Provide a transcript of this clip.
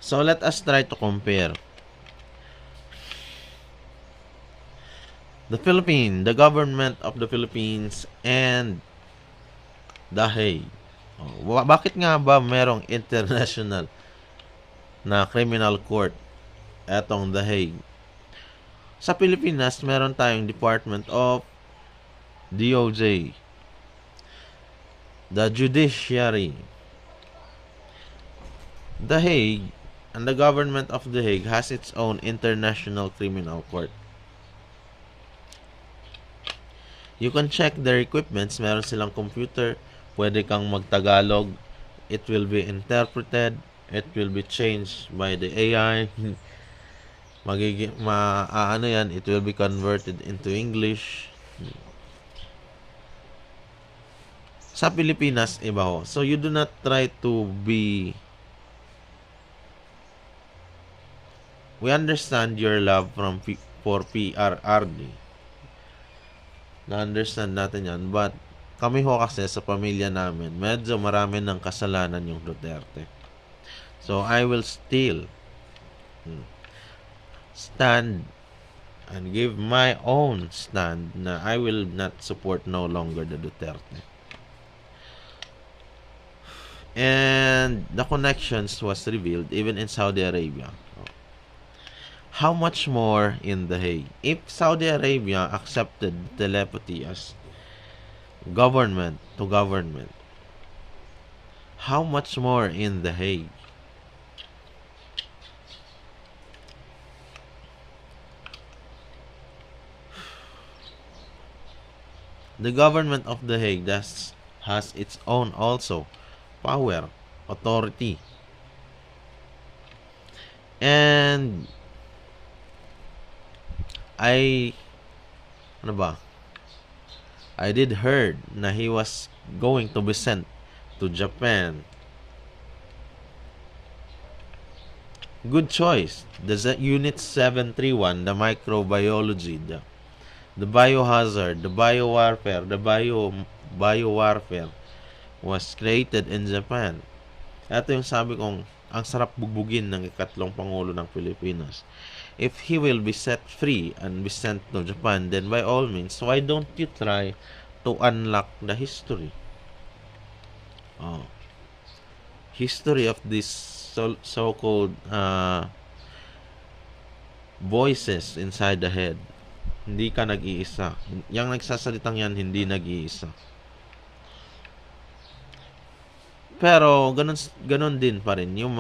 So let us try to compare. The government of the Philippines and The Hague. Bakit nga ba merong international na criminal court etong The Hague? Sa Pilipinas, meron tayong Department of DOJ, the Judiciary. The Hague and the government of The Hague has its own international criminal court. You can check their equipments. Meron silang computer. Pwede kang magtagalog. It will be interpreted. It will be changed by the AI. It will be converted into English. Sa Pilipinas, iba ho. So you do not try to be... We understand your love for PRRD. Na-understand natin yan. But, kami ho kasi sa pamilya namin, medyo marami ng kasalanan yung Duterte. So, I will still stand and give my own stand na I will not support no longer the Duterte. And the connections was revealed even in Saudi Arabia. How much more in The Hague? If Saudi Arabia accepted telepathy as government to government, how much more in The Hague? The government of The Hague has its own also power, authority. And I did heard na he was going to be sent to Japan. Good choice. The Unit 731, the microbiology, the biohazard, the biowarfare, biowarfare was created in Japan. Ito yung sabi kong ang sarap bugbugin ng ikatlong Pangulo ng Pilipinas. If he will be set free and be sent to Japan, then by all means, why don't you try to unlock the history? History of this so-called voices inside the head. Hindi ka nag-iisa. Yang nagsasalitang yan, hindi nag-iisa. Pero, ganun din pa rin yung